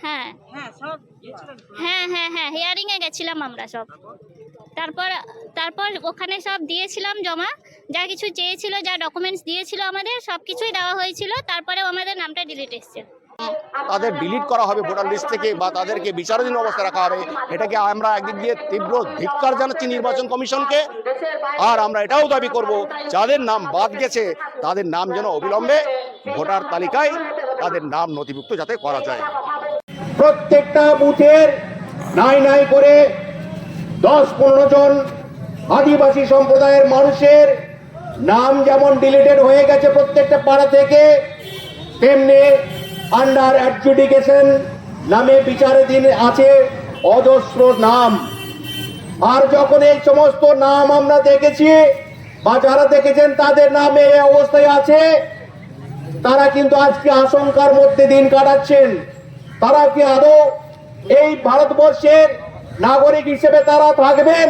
হ্যাঁ হ্যাঁ হ্যাঁ হ্যাঁ হিয়ারিং এ গেছিলাম আমরা সব। তারপর তারপর ওখানে সব দিয়েছিলাম জমা, যা কিছু চেয়েছিল, যা ডকুমেন্টস দিয়েছিল আমাদের সব কিছুই দেওয়া হয়েছিল। তারপরেও আমাদের নামটা ডিলিট এসছে। তাদের ডিলিট করা হবে ভোটার লিস্ট থেকে বা তাদেরকে বিচারাধীন অবস্থায় রাখা হবে, এটাকে আমরা একদিক দিয়ে তীব্র ধিক্কার জানাচ্ছি নির্বাচন কমিশনকে। আর আমরা এটাও দাবি করব, যাদের নাম বাদ গেছে তাদের নাম যেন অবিলম্বে ভোটার তালিকায় তাদের নাম নথিভুক্ত যাতে করা যায়। প্রত্যেকটা বুথের নাই নাই করে 10-15 জন আদিবাসী সম্প্রদায়ের মানুষের নাম যেমন ডিলিটেড হয়ে গেছে প্রত্যেকটা পাড়া থেকে, তেমনি আন্ডার অ্যাডজুডিকেশন নামে বিচারাধীন আছে অজস্র নাম। আর যখন এই সমস্ত নাম আমরা দেখেছি বা যারা দেখেছেন তাদের নামে এই অবস্থায় আছে, তারা কিন্তু আজকে আশঙ্কার মধ্যে দিন কাটাচ্ছেন। তারা কি আদৌ এই ভারতবর্ষের নাগরিক হিসেবে তারা থাকবেন,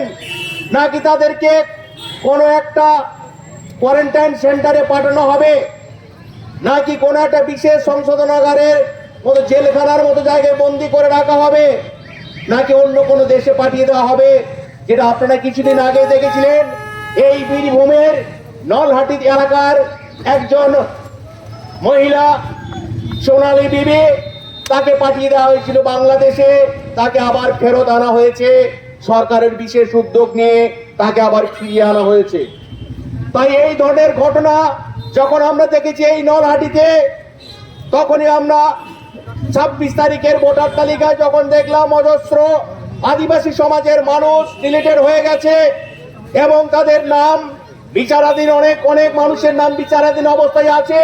নাকি তাদেরকে কোনো একটা কোয়ারেন্টাইন সেন্টারে পাঠানো হবে, নাকি কোনো একটা বিশেষ সংশোধনাগারের মতো জেলখানার মতো জায়গায় বন্দি করে রাখা হবে, নাকি অন্য কোনো দেশে পাঠিয়ে দেওয়া হবে, যেটা আপনারা কিছুদিন আগে দেখেছিলেন এই বীরভূমের নলহাটি এলাকার একজন মহিলা সোনালী বিবি, তাকে পাঠিয়ে দেওয়া হয়েছিল বাংলাদেশে, তাকে আবার ফেরত আনা হয়েছে সরকারের বিশেষ উদ্যোগ নিয়ে, তাকে আবার ফিরিয়ে আনা হয়েছে। তাই এই ধরনের ঘটনা যখন আমরা দেখেছি এই নলহাটিতে, তখনই আমরা 26 তারিখের ভোটার তালিকায় যখন দেখলাম অজস্র আদিবাসী সমাজের মানুষ ডিলিটেড হয়ে গেছে এবং তাদের নাম বিচারাধীন, অনেক অনেক মানুষের নাম বিচারাধীন অবস্থায় আছে,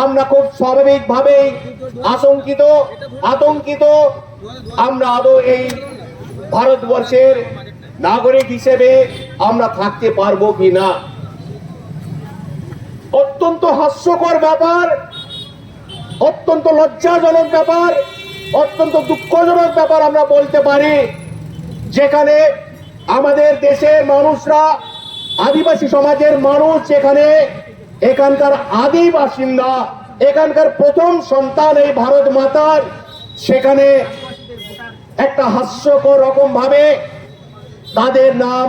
আমরা খুব স্বাভাবিকভাবেই আতঙ্কিত আমরা আদৌ এই ভারতবর্ষের নাগরিক হিসেবে আমরা থাকতে পারবো কিনা। অত্যন্ত হাস্যকর ব্যাপার, অত্যন্ত লজ্জাজনক ব্যাপার, অত্যন্ত দুঃখজনক ব্যাপার আমরা বলতে পারি, যেখানে আমাদের দেশের মানুষরা, আদিবাসী সমাজের মানুষ, যেখানে এখানকার আদি বাসিন্দা, এখানকার প্রথম সন্তান এই ভারত মাতার, সেখানে একটা হাস্যকর রকম ভাবে তাদের নাম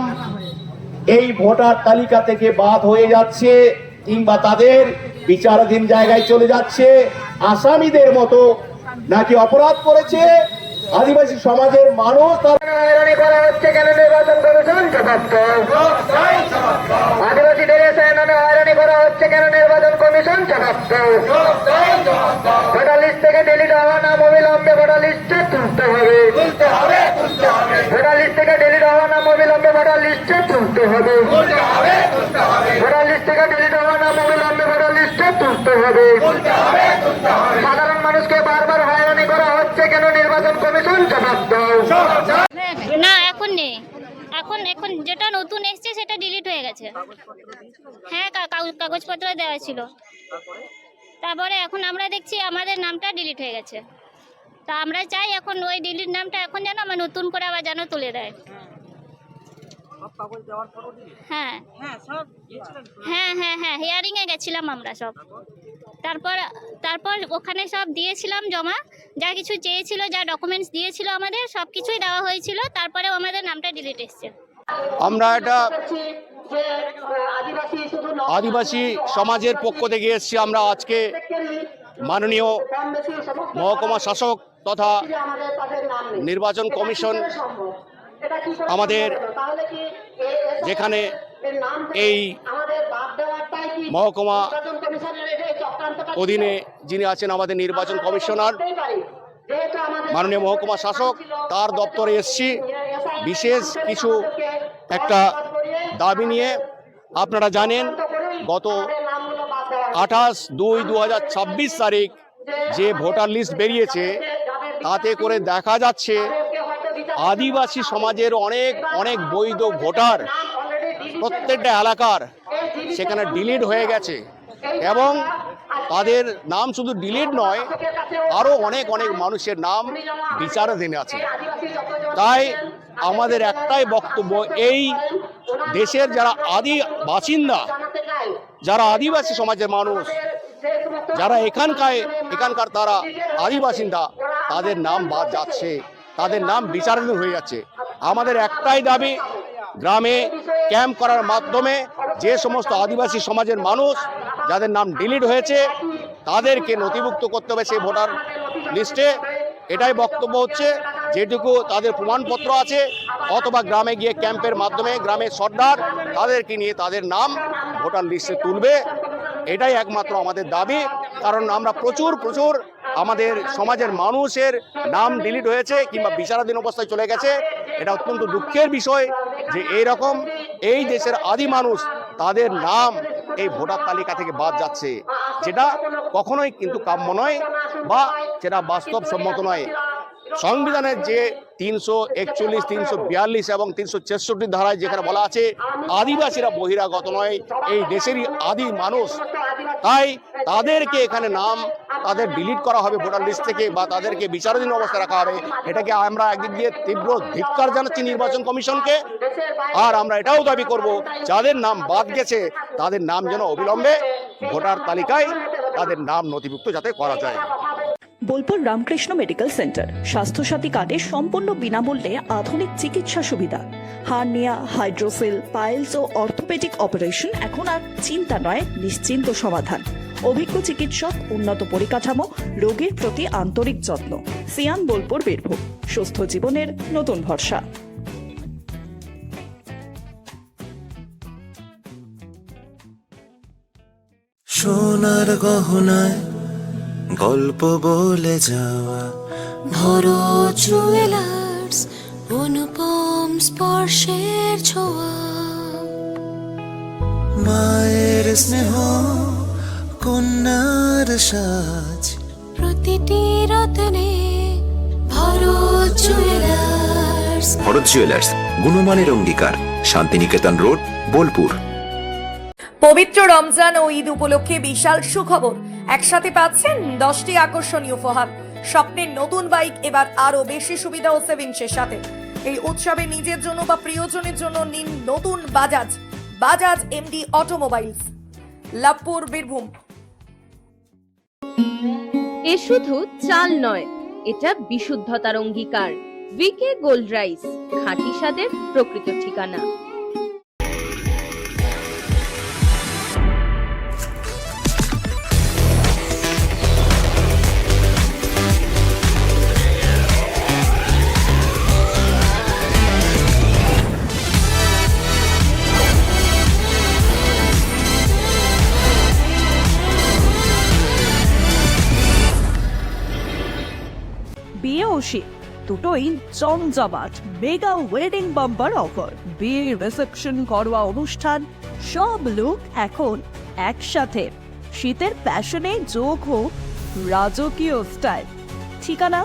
এই ভোটার তালিকা থেকে বাদ হয়ে যাচ্ছে, কিংবা তাদের বিচারাধীন জায়গায় চলে যাচ্ছে আসামিদের মতো। নাকি অপরাধ করেছে আদিবাসী সমাজের মানুষ, হয়রানি করা হচ্ছে কেন নির্বাচন কমিশন জবাব দাও। আদিবাসীদের নামে হয়রানি করা হচ্ছে কেন নির্বাচন কমিশন জবাব দাও। ভোটার লিস্ট থেকে ডিলিট হওয়া নাম অবিলম্বে ভোটার লিস্টে তুলতে হবে। ভোটার লিস্ট থেকে ডিলিট হওয়া নাম অবিলম্বে ভোটার লিস্টে তুলতে হবে। ভোটার লিস্ট থেকে ডিলিট হওয়া নাম অবিলম্বে ভোটার লিস্টে তুলতে হবে। সাধারণ মানুষকে বারবার হয়রানি করা হচ্ছে কেন নির্বাচন কমিশন জবাব দাও। না এখন নেই, এখন এখন যেটা নতুন এসছে সেটা ডিলিট হয়ে গেছে। হ্যাঁ কাগজপত্র দেওয়া ছিল, তারপরে এখন আমরা দেখছি আমাদের নামটা ডিলিট হয়ে গেছে। তা আমরা চাই এখন ওই ডিলিট নামটা এখন যেন আমার নতুন করে আবার যেন তুলে দেয়। হ্যাঁ হ্যাঁ হ্যাঁ হ্যাঁ হিয়ারিং এ গেছিলাম আমরা সব। তারপর ওখানে সব দিয়েছিলাম জমা, যা কিছু চেয়েছিল, যা ডকুমেন্টস দিয়েছিল আমাদের সব কিছুই দেওয়া হয়েছিল। তারপরেও আমাদের নামটা ডিলিট এসছে। আমরা এটা আদিবাসী সমাজের পক্ষ থেকে এসেছি। আমরা আজকে মাননীয় মহকুমা শাসক তথা নির্বাচন কমিশন আমাদের যেখানে এই মহকুমা অধীনে যিনি আছেন আমাদের নির্বাচন কমিশনার মাননীয় মহকুমা শাসক, তার দপ্তরে এসেছি বিশেষ কিছু একটা দাবি নিয়ে। আপনারা জানেন গত 28/2/2026 তারিখ যে ভোটার লিস্ট বেরিয়েছে, তাতে করে দেখা যাচ্ছে আদিবাসী সমাজের অনেক অনেক বৈধ ভোটার প্রত্যেকটা এলাকার সেখানে ডিলিট হয়ে গেছে এবং তাদের নাম শুধু ডিলিট নয়, আরও অনেক অনেক মানুষের নাম বিচারাধীন আছে। তাই আমাদের একটাই বক্তব্য, এই দেশের যারা আদি বাসিন্দা, যারা আদিবাসী সমাজের মানুষ, যারা এখানকার তারা আদিবাসিন্দা তাদের নাম বাদ যাচ্ছে, তাদের নাম বিচারাধীন হয়ে যাচ্ছে। আমাদের একটাই দাবি, গ্রামে ক্যাম্প করার মাধ্যমে যে সমস্ত আদিবাসী সমাজের মানুষ যাদের নাম ডিলিট হয়েছে তাদেরকে নথিভুক্ত করতে হবে সেই ভোটার লিস্টে। এটাই বক্তব্য হচ্ছে, যেটুকু তাদের প্রমাণপত্র আছে অথবা গ্রামে গিয়ে ক্যাম্পের মাধ্যমে গ্রামের সর্দার তাদেরকে নিয়ে তাদের নাম ভোটার লিস্টে তুলবে। এটাই একমাত্র আমাদের দাবি, কারণ আমরা প্রচুর আমাদের সমাজের মানুষের নাম ডিলিট হয়েছে কিংবা বিচারাধীন অবস্থায় চলে গেছে। এটা অত্যন্ত দুঃখের বিষয় যে এইরকম এই দেশের আদি মানুষ তাদের নাম এই ভোটার তালিকা থেকে বাদ যাচ্ছে, যেটা কখনোই কিন্তু কাম্য নয় বা যেটা বাস্তবসম্মত নয়। সংবিধানের যে 341, 342 এবং 366 ধারায় যেখানে বলা আছে আদিবাসীরা বহিরাগত নয়, এই দেশেরই আদি মানুষ, তাই তাদেরকে এখানে নাম তাদের ডিলিট করা হবে ভোটার লিস্ট থেকে বা তাদেরকে বিচারাধীন অবস্থায় রাখা হবে। এটাকে আমরা একদিক দিয়ে তীব্র ধিক্কার জানাচ্ছি নির্বাচন কমিশনকে। আর আমরা এটাও দাবি করব, যাদের নাম বাদ গেছে তাদের নাম যেন অবিলম্বে ভোটার তালিকায় তাদের নাম নথিভুক্ত যাতে করা যায়। বোলপুর রামকৃষ্ণ মেডিকেল সেন্টার স্বাস্থ্যসাথী কার্ডে সম্পূর্ণ বিনামূল্যে আধুনিক চিকিৎসা সুবিধা, হার্নিয়া, হাইড্রোসিল, পাইলস ও অর্থোপেডিক অপারেশন এখন আর চিন্তা নয়, নিশ্চিন্ত সমাধান। অভিজ্ঞ চিকিৎসক, উন্নত পরিকাঠামো, রোগীর প্রতি আন্তরিক যত্ন। সিয়ান, বোলপুর, বীরভূম। সুস্থ জীবনের নতুন ভরসা। সোনার গহনায় গল্প বলে যাওয়া ভরত জুয়েলার্স, অনুপম স্পর্শের ছোঁয়া, মায়ের স্নেহ, কন্যার সাজ, প্রতিটি রত্নে ভরত জুয়েলার্স। ভরত জুয়েলার্স, গুণমানের অঙ্গীকার, শান্তিনিকেতন রোড, বোলপুর। পবিত্র রমজান ও ঈদ উপলক্ষে বিশাল সুখবর, একসাথে পাচ্ছেন 10টি আকর্ষণীয় উপহার। স্বপ্নের নতুন বাইক এবার আরো বেশি সুবিধা ও সেভিংসের সাথে। এই উৎসবে নিজের জন্য বা প্রিয়জনের জন্য নিন নতুন বাজাজ এমডি অটোমোবাইলস, লাভপুর, বীরভূম। এ শুধু চাল নয়, এটা বিশুদ্ধতার অঙ্গীকার। ভিকে গোল্ড রাইস, খাঁটি স্বাদের প্রকৃত ঠিকানা। বিয়ে ও শীত দুটোই জমজমাট মেগা ওয়েডিং বাম্পার অফার। বিয়ে, রিসেপশন, ঘরোয়া অনুষ্ঠান, সব লুক এখন একসাথে। শীতের প্যাশনে যোগ হোক রাজকীয় স্টাইল। ঠিকানা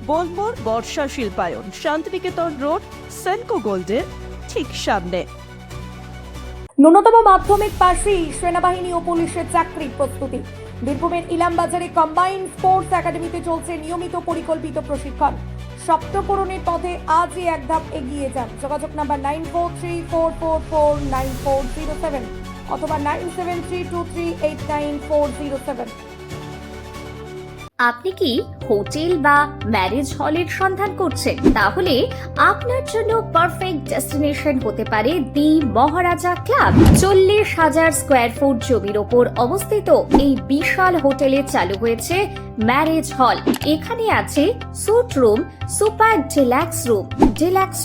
বোলপুর বর্ষা শিল্পায়ন, শান্তিনিকেতন রোড, সেনকো গোল্ডের ঠিক সামনে। ন্যূনতম মাধ্যমিক পাশেই সেনাবাহিনী ও পুলিশের চাকরির প্রস্তুতি। বীরভূমের ইলামবাজারে কম্বাইন্ড স্পোর্টস একাডেমিতে চলছে নিয়মিত পরিকল্পিত প্রশিক্ষণ। সপ্তপূরণের পথে আজই এক ধাপ এগিয়ে যান। যোগাযোগ নাম্বার 9434449407 অথবা 9732389407। আপনি কি হোটেল বা ম্যারেজ হলের সন্ধান করছেন? তাহলে আপনার জন্য পারফেক্ট ডেস্টিনেশন হতে পারে দি মহারাজা ক্লাব। 40,000 স্কোয়ার ফুট জমির ওপর অবস্থিত এই বিশাল হোটেলে চালু হয়েছে ম্যারেজ হল। এখানে আছে suite room, super deluxe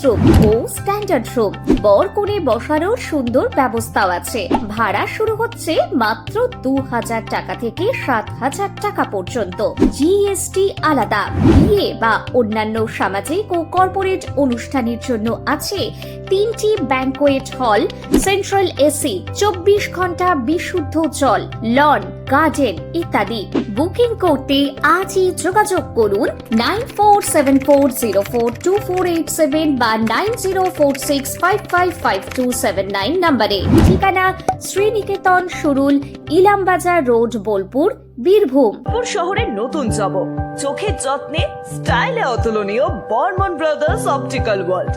room ও স্ট্যান্ডার্ড রুম। বর কনে বসারও সুন্দর ব্যবস্থাও আছে। ভাড়া শুরু হচ্ছে মাত্র 2,000 টাকা থেকে 7,000 টাকা পর্যন্ত। জিএসটি আলাদা। বিয়ে বা অন্যান্য সামাজিক ও কর্পোরেট অনুষ্ঠানের জন্য আছে 3টি ব্যাংকোয়েট হল, সেন্ট্রাল এসি, 24 ঘন্টা বিশুদ্ধ জল, লন, গার্ডেন ইত্যাদি। বুকিং করতে আজই যোগাযোগ করুন 9474042487 বা 9046555279 নম্বরে। ঠিকানা শ্রীনিকেতন সুরুল, ইলামবাজার রোড, বোলপুর, বীরভূম। শহরের নতুন জব, চোখের যত্নে স্টাইলে অতুলনীয় Barman brothers optical world.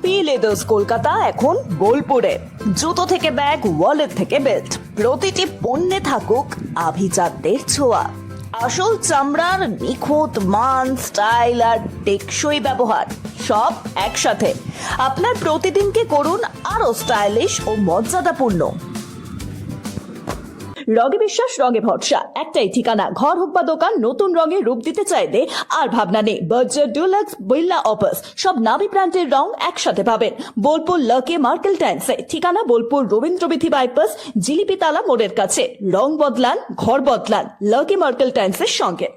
P leathers Kolkata এখন বোলপুরে। জুতো থেকে ব্যাগ, ওয়ালেট থেকে বেল্ট, প্রতিটি পণ্যে থাকুক আভিজাত্যের ছোঁয়া। আসল চামড়ার নিখুঁত মান, স্টাইল আর টেকসই ব্যবহার সব একসাথে আপনার প্রতিদিনকে করুন আরো স্টাইলিশ ও মর্যাদাপূর্ণ। রঙে বিশ্বাস, রঙে ভরসা, একটাই ঠিকানা। ঘর হোক বা দোকান, নতুন রঙে রূপ দিতে চাইলে আর ভাবনা নেই। বার্জার, ডুলাক্স, বিড়লা, অপাস সব নামি ব্র্যান্ডের রং একসাথে পাবেন বোলপুর লাকি মার্কেল টাইলসে। ঠিকানা বোলপুর রবীন্দ্রবিথি বাইপাস, জিলিপিতালা মোড়ের কাছে। রং বদলান, ঘর বদলান, লাকি মার্কেল টাইলসের সঙ্গে।